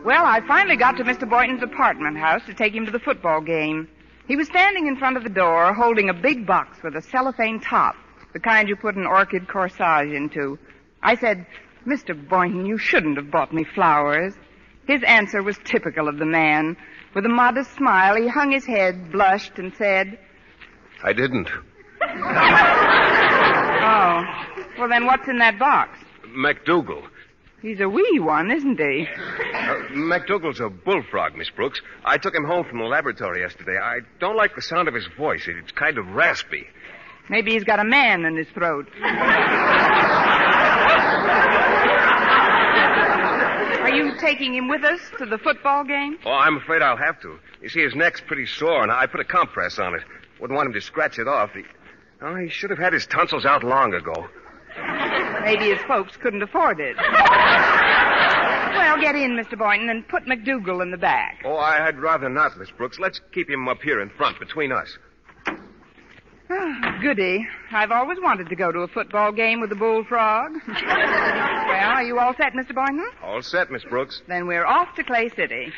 Well, I finally got to Mr. Boynton's apartment house to take him to the football game. He was standing in front of the door holding a big box with a cellophane top, the kind you put an orchid corsage into. I said, "Mr. Boynton, you shouldn't have bought me flowers." His answer was typical of the man. With a modest smile, he hung his head, blushed, and said, "I didn't." "Oh, well then what's in that box?" MacDougal. He's a wee one, isn't he? MacDougal's a bullfrog, Miss Brooks. I took him home from the laboratory yesterday. I don't like the sound of his voice. It's kind of raspy. Maybe he's got a man in his throat. Are you taking him with us to the football game? Oh, I'm afraid I'll have to. You see, his neck's pretty sore, and I put a compress on it. Wouldn't want him to scratch it off. He should have had his tonsils out long ago. Maybe his folks couldn't afford it. Well, get in, Mr. Boynton, and put MacDougal in the back. Oh, I'd rather not, Miss Brooks. Let's keep him up here in front, between us. Oh, goody. I've always wanted to go to a football game with a bullfrog. Well, are you all set, Mr. Boynton? All set, Miss Brooks. Then we're off to Clay City.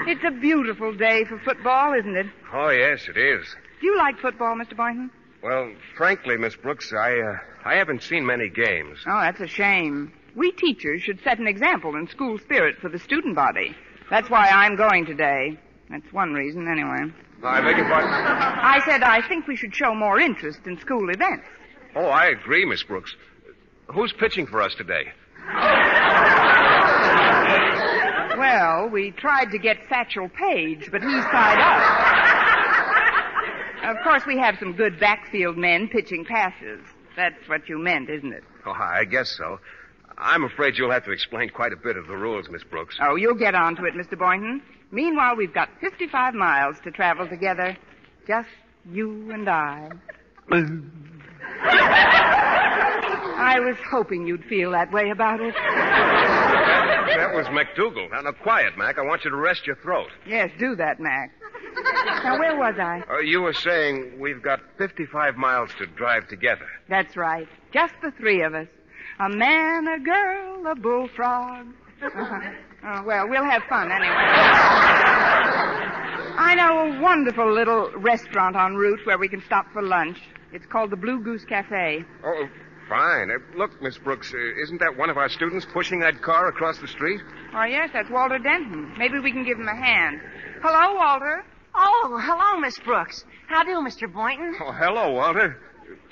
It's a beautiful day for football, isn't it? Oh, yes, it is. Do you like football, Mr. Boynton? Well, frankly, Miss Brooks, I haven't seen many games. Oh, that's a shame. We teachers should set an example in school spirit for the student body. That's why I'm going today. That's one reason, anyway. I beg your pardon? I said I think we should show more interest in school events. Oh, I agree, Miss Brooks. Who's pitching for us today? Well, we tried to get Satchel Paige, but he's tied up. Of course, we have some good backfield men pitching passes. That's what you meant, isn't it? Oh, I guess so. I'm afraid you'll have to explain quite a bit of the rules, Miss Brooks. Oh, you'll get on to it, Mr. Boynton. Meanwhile, we've got 55 miles to travel together. Just you and I. I was hoping you'd feel that way about it. That was MacDougal. Now, quiet, Mac. I want you to rest your throat. Yes, do that, Mac. Now, where was I? You were saying we've got 55 miles to drive together. That's right. Just the three of us. A man, a girl, a bullfrog. Oh, well, we'll have fun anyway. I know a wonderful little restaurant en route where we can stop for lunch. It's called the Blue Goose Cafe. Oh, fine. Look, Miss Brooks, isn't that one of our students pushing that car across the street? Oh, yes, that's Walter Denton. Maybe we can give him a hand. Hello, Walter. Oh, hello, Miss Brooks. How do, Mr. Boynton? Oh, hello, Walter.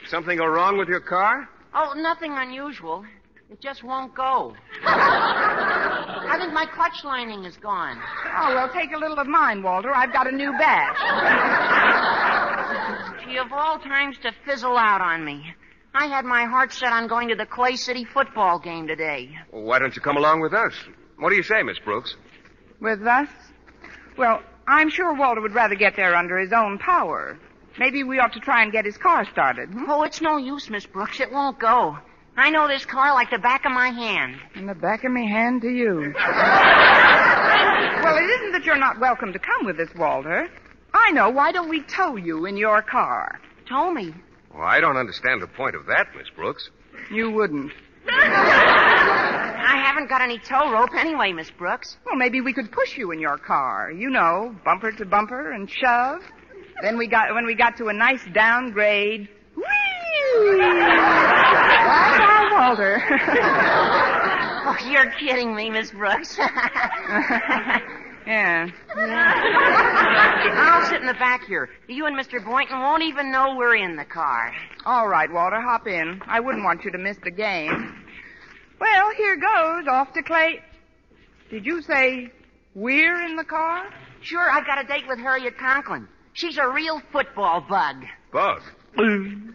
Something go wrong with your car? Oh, nothing unusual. It just won't go. I think my clutch lining is gone. Oh, well, take a little of mine, Walter. I've got a new batch. Gee, of all times to fizzle out on me. I had my heart set on going to the Clay City football game today. Well, why don't you come along with us? What do you say, Miss Brooks? With us? Well, I'm sure Walter would rather get there under his own power. Maybe we ought to try and get his car started. Oh, it's no use, Miss Brooks. It won't go. I know this car like the back of my hand. And the back of me hand to you. Well, it isn't that you're not welcome to come with us, Walter. I know. Why don't we tow you in your car? Tow me? Well, I don't understand the point of that, Miss Brooks. You wouldn't. I haven't got any tow rope anyway, Miss Brooks. Well, maybe we could push you in your car. You know, bumper to bumper and shove. Then when we got to a nice downgrade, whee! That's our Walter. Oh, you're kidding me, Miss Brooks. Yeah. I'll sit in the back here. You and Mr. Boynton won't even know we're in the car. All right, Walter, hop in. I wouldn't want you to miss the game. Well, here goes, off to Clay. Did you say we're in the car? Sure, I've got a date with Harriet Conklin. She's a real football bug. Bug? Don't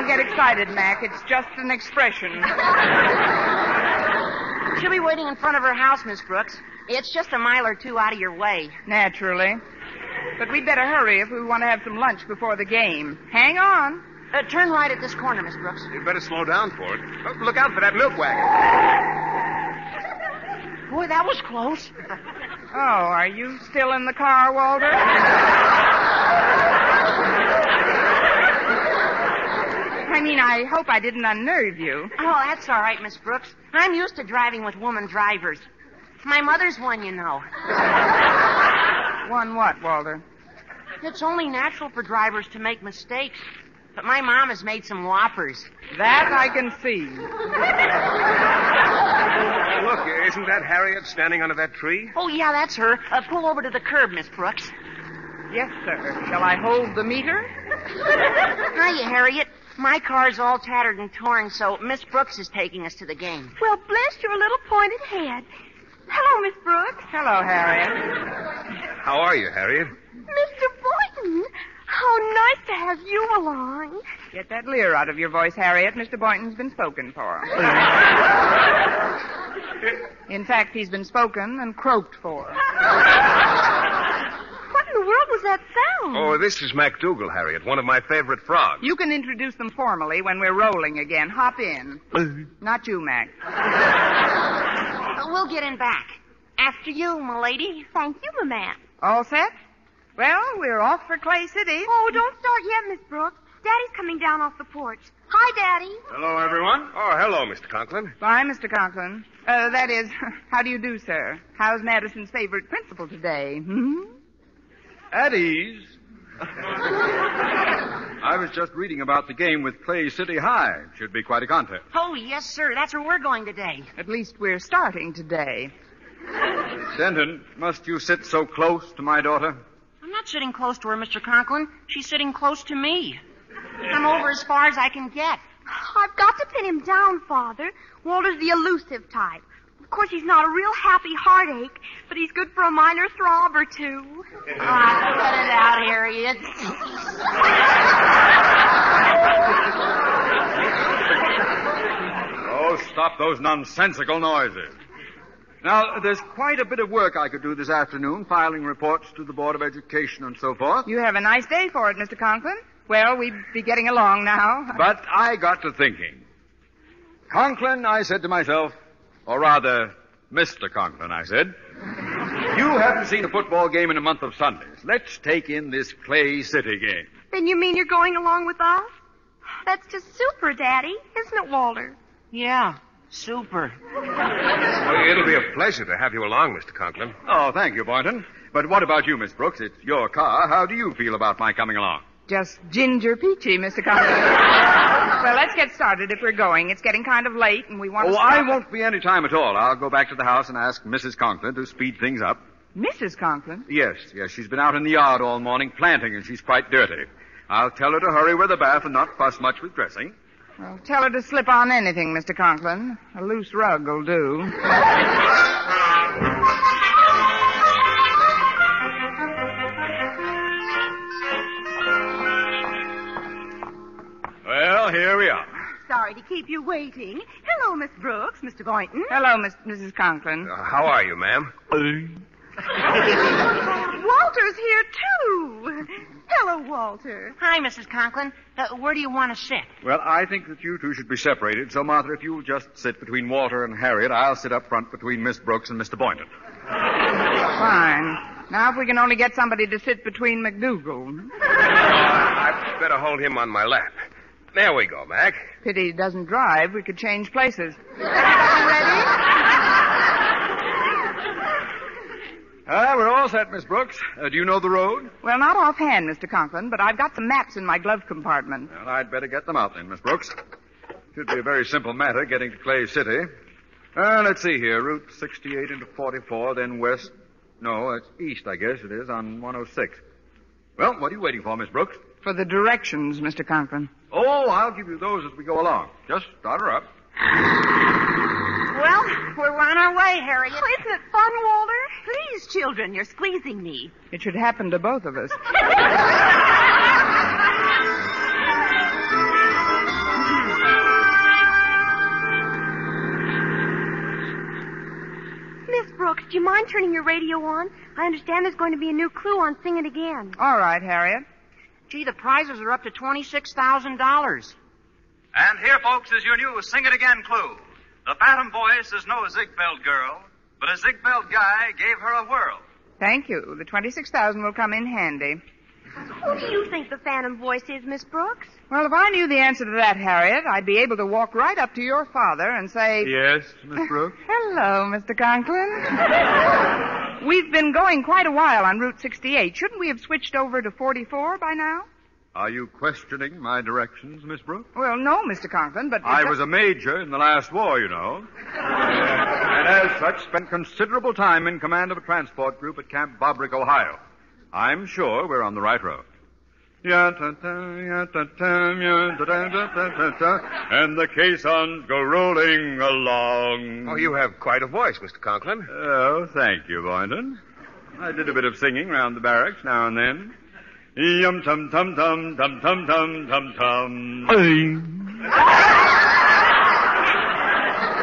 get excited, Mac. It's just an expression. She'll be waiting in front of her house, Miss Brooks. It's just a mile or two out of your way. Naturally. But we'd better hurry if we want to have some lunch before the game. Hang on. Turn right at this corner, Miss Brooks. You'd better slow down for it. Oh, look out for that milk wagon. Boy, that was close. Oh, are you still in the car, Walter? I hope I didn't unnerve you. Oh, that's all right, Miss Brooks. I'm used to driving with woman drivers. My mother's one, you know. One what, Walter? It's only natural for drivers to make mistakes. But my mom has made some whoppers. That I can see. Look, isn't that Harriet standing under that tree? Oh, yeah, that's her. Pull over to the curb, Miss Brooks. Yes, sir. Shall I hold the meter? Hiya, Harriet. My car's all tattered and torn, so Miss Brooks is taking us to the game. Well, bless your little pointed head. Hello, Miss Brooks. Hello, Harriet. How are you, Harriet? Mr. Boynton, how nice to have you along. Get that leer out of your voice, Harriet. Mr. Boynton's been spoken for. In fact, he's been spoken and croaked for. What in the world was that sound? Oh, this is MacDougal, Harriet, one of my favorite frogs. You can introduce them formally when we're rolling again. Hop in. Not you, Mac. We'll get in back. After you, m'lady. Thank you, Mama. All set? Well, we're off for Clay City. Oh, don't start yet, Miss Brooks. Daddy's coming down off the porch. Hi, Daddy. Hello, everyone. Oh, hello, Mr. Conklin. Bye, Mr. Conklin. That is, how do you do, sir? How's Madison's favorite principal today? Hmm? At ease. I was just reading about the game with Clay City High. Should be quite a contest. Oh, yes, sir. That's where we're going today. At least we're starting today. Denton, must you sit so close to my daughter? I'm not sitting close to her, Mr. Conklin. She's sitting close to me. I'm over as far as I can get. I've got to pin him down, Father. Walter's the elusive type. Of course, he's not a real happy heartache, but he's good for a minor throb or two. Ah, cut it out, Harriet. Oh, stop those nonsensical noises. Now, there's quite a bit of work I could do this afternoon, filing reports to the Board of Education and so forth. You have a nice day for it, Mr. Conklin. Well, we'd be getting along now. But I got to thinking. Conklin, I said to myself, or rather, Mr. Conklin, I said, you haven't seen a football game in a month of Sundays. Let's take in this Clay City game. Then you mean you're going along with us? That's just super, Daddy, isn't it, Walter? Yeah, super. Well, it'll be a pleasure to have you along, Mr. Conklin. Oh, thank you, Boynton. But what about you, Miss Brooks? It's your car. How do you feel about my coming along? Just ginger peachy, Mr. Conklin. Well, let's get started if we're going. It's getting kind of late, and we want to stop. I won't be any time at all. I'll go back to the house and ask Mrs. Conklin to speed things up. Mrs. Conklin? Yes. She's been out in the yard all morning planting, and she's quite dirty. I'll tell her to hurry with the bath and not fuss much with dressing. Well, tell her to slip on anything, Mr. Conklin. A loose rug will do. Well, here we are. Sorry to keep you waiting. Hello, Miss Brooks, Mr. Boynton. Hello, Mrs. Conklin. How are you, ma'am? Walter's here, too. Hello, Walter. Hi, Mrs. Conklin. Where do you want to sit? Well, I think that you two should be separated. So, Martha, if you'll just sit between Walter and Harriet, I'll sit up front between Miss Brooks and Mr. Boynton. Fine. Now, if we can only get somebody to sit between MacDougal. I'd better hold him on my lap. There we go, Mac. Pity he doesn't drive. We could change places. We're all set, Miss Brooks. Do you know the road? Well, not offhand, Mr. Conklin, but I've got some maps in my glove compartment. Well, I'd better get them out then, Miss Brooks. Should be a very simple matter getting to Clay City. Let's see here. Route 68 into 44, then west. No, it's east, I guess it is, on 106. Well, what are you waiting for, Miss Brooks? For the directions, Mr. Conklin. Oh, I'll give you those as we go along. Just start her up. Well, we're on our way, Harriet. Oh, isn't it fun, Walter? Please, children, you're squeezing me. It should happen to both of us. Miss Brooks, do you mind turning your radio on? I understand there's going to be a new clue on Sing It Again. All right, Harriet. Gee, the prizes are up to $26,000. And here, folks, is your new Sing It Again clue. The Phantom voice is no Ziegfeld girl, but a Ziegfeld guy gave her a whirl. Thank you. The $26,000 will come in handy. Who do you think the phantom voice is, Miss Brooks? Well, if I knew the answer to that, Harriet, I'd be able to walk right up to your father and say... Yes, Miss Brooks? Hello, Mr. Conklin. We've been going quite a while on Route 68. Shouldn't we have switched over to 44 by now? Are you questioning my directions, Miss Brooks? Well, no, Mr. Conklin, but... I was a major in the last war, you know. And as such, spent considerable time in command of a transport group at Camp Bobrick, Ohio. I'm sure we're on the right road. And the caissons go rolling along. Oh, you have quite a voice, Mr. Conklin. Oh, thank you, Boynton. I did a bit of singing round the barracks now and then. Yum tum tum tum tum tum tum tum tum.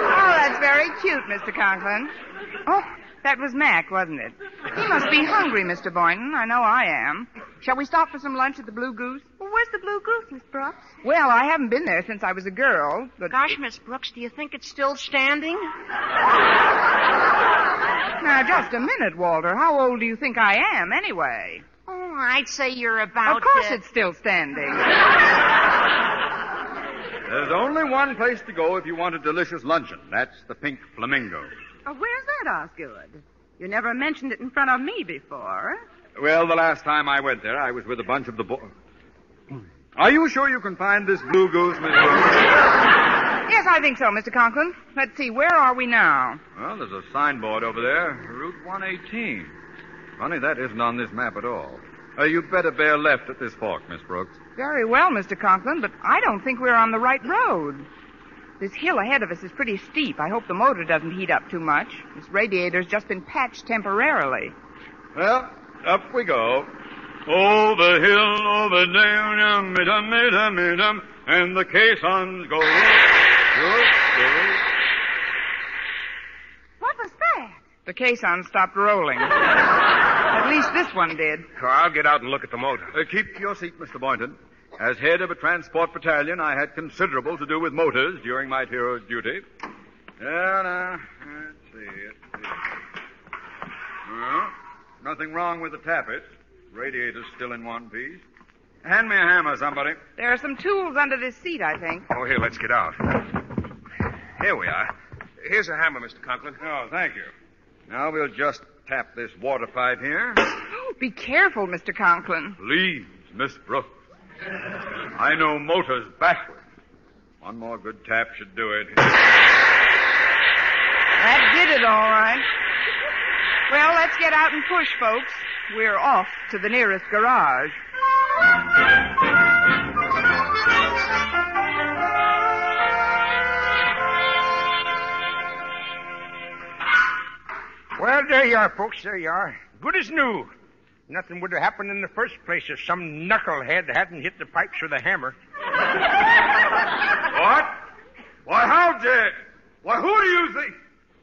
Oh, that's very cute, Mr. Conklin. Oh, that was Mac, wasn't it? He must be hungry, Mr. Boynton. I know I am. Shall we stop for some lunch at the Blue Goose? Well, where's the Blue Goose, Miss Brooks? Well, I haven't been there since I was a girl, but... Gosh, Miss Brooks, do you think it's still standing? Now, just a minute, Walter. How old do you think I am, anyway? Oh, I'd say you're about... Of course it's still standing. There's only one place to go if you want a delicious luncheon. That's the Pink Flamingo. Oh, where's that, Osgood? You never mentioned it in front of me before. Well, the last time I went there, I was with a bunch of the boys. Are you sure you can find this Blue Goose, Miss Brooks? Yes, I think so, Mr. Conklin. Let's see, where are we now? Well, there's a signboard over there, Route 118. Funny, that isn't on this map at all. You'd better bear left at this fork, Miss Brooks. Very well, Mr. Conklin, but I don't think we're on the right road. This hill ahead of us is pretty steep. I hope the motor doesn't heat up too much. This radiator's just been patched temporarily. Well, up we go. Over hill, over down, and the caissons go. What was that? The caisson stopped rolling. At least this one did. Oh, I'll get out and look at the motor. Keep your seat, Mr. Boynton. As head of a transport battalion, I had considerable to do with motors during my hero's duty. Let's see. Well, nothing wrong with the tappets. Radiator's still in one piece. Hand me a hammer, somebody. There are some tools under this seat, I think. Oh, here, let's get out. Here we are. Here's a hammer, Mr. Conklin. Oh, thank you. Now we'll just tap this water pipe here. Be careful, Mr. Conklin. Please, Miss Brooks. I know motors backwards. One more good tap should do it. That did it, all right. Well, let's get out and push, folks. We're off to the nearest garage. Well, there you are, folks. There you are. Good as new. Nothing would have happened in the first place if some knucklehead hadn't hit the pipes with a hammer. What? Why, how dare... Why, who do you think?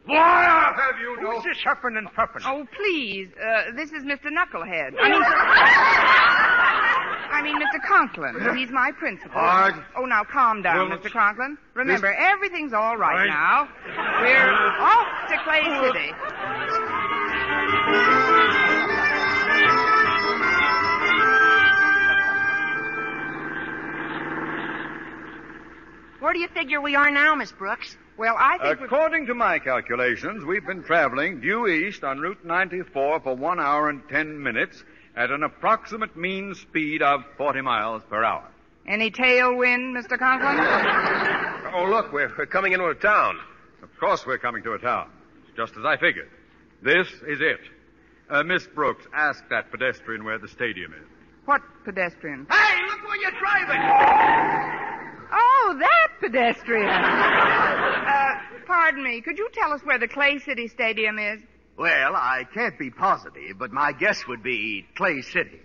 Why, I'll have you know... Who's this huffing and puffing? Oh, please. This is Mr. Knucklehead. I mean, Mr. Conklin. He's my principal. Oh, now calm down, Well, Mr. Conklin. Remember, everything's all right now. We're off to Clay City. Where do you figure we are now, Miss Brooks? Well, I think According to my calculations, we've been traveling due east on Route 94 for 1 hour and 10 minutes at an approximate mean speed of 40 miles per hour. Any tailwind, Mr. Conklin? Oh, look, we're coming into a town. Of course we're coming to a town. It's just as I figured. This is it. Miss Brooks, ask that pedestrian where the stadium is. What pedestrian? Hey, look where you're driving! Oh, that pedestrian. Pardon me. Could you tell us where the Clay City Stadium is? Well, I can't be positive, but my guess would be Clay City.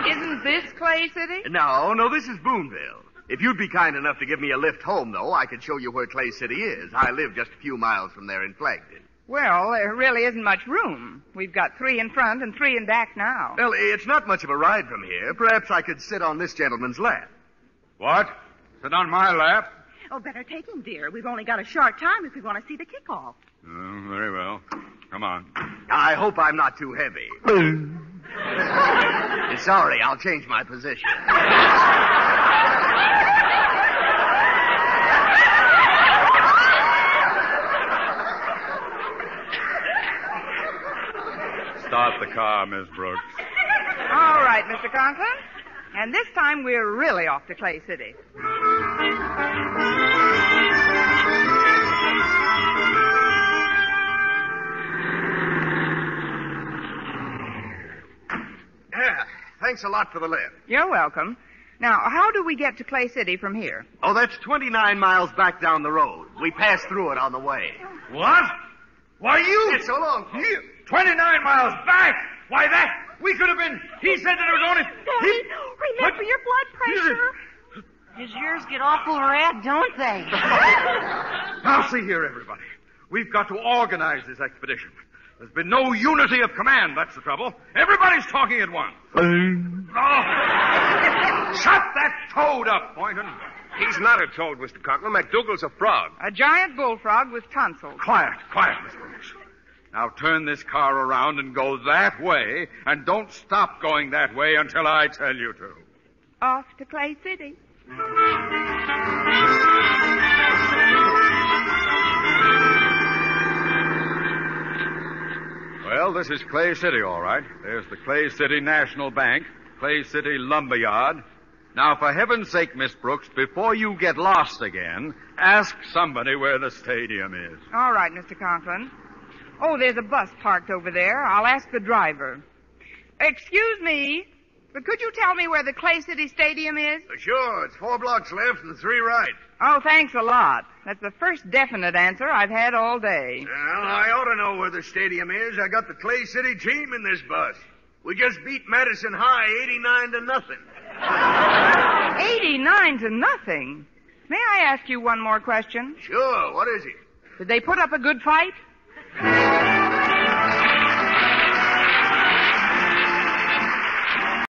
Isn't this Clay City? No, this is Boonville. If you'd be kind enough to give me a lift home, though, I could show you where Clay City is. I live just a few miles from there in Flagton. Well, there really isn't much room. We've got 3 in front and 3 in back now. Well, it's not much of a ride from here. Perhaps I could sit on this gentleman's lap. What? Sit on my lap? Oh, better take him, dear. We've only got a short time if we want to see the kickoff. Oh, very well. Come on. I hope I'm not too heavy. Sorry, I'll change my position. Start the car, Miss Brooks. All right, Mr. Conklin. And this time we're really off to Clay City. Yeah, thanks a lot for the lift. You're welcome. Now, how do we get to Clay City from here? Oh, that's 29 miles back down the road. We passed through it on the way. What? Why, you... It's so long. 29 miles back? Why, we could have been... He said that it was only... Daddy, remember your blood pressure. Does yours get awful red, don't they? Now, see here, everybody. We've got to organize this expedition. There's been no unity of command, that's the trouble. Everybody's talking at once. Oh. Shut that toad up, Boynton. He's not a toad, Mr. Conklin. McDougal's a frog. A giant bullfrog with tonsils. Quiet, Miss Brooks. Now turn this car around and go that way, and don't stop going that way until I tell you to. Off to Clay City. Well, this is Clay City, all right. There's the Clay City National Bank, Clay City Lumberyard. Now, for heaven's sake, Miss Brooks, before you get lost again, ask somebody where the stadium is. All right, Mr. Conklin. Oh, there's a bus parked over there. I'll ask the driver. Excuse me, but could you tell me where the Clay City Stadium is? Sure, it's 4 blocks left and 3 right. Oh, thanks a lot. That's the first definite answer I've had all day. Well, I ought to know where the stadium is. I got the Clay City team in this bus. We just beat Madison High 89-0. 89-0. May I ask you one more question? Sure, what is it? Did they put up a good fight?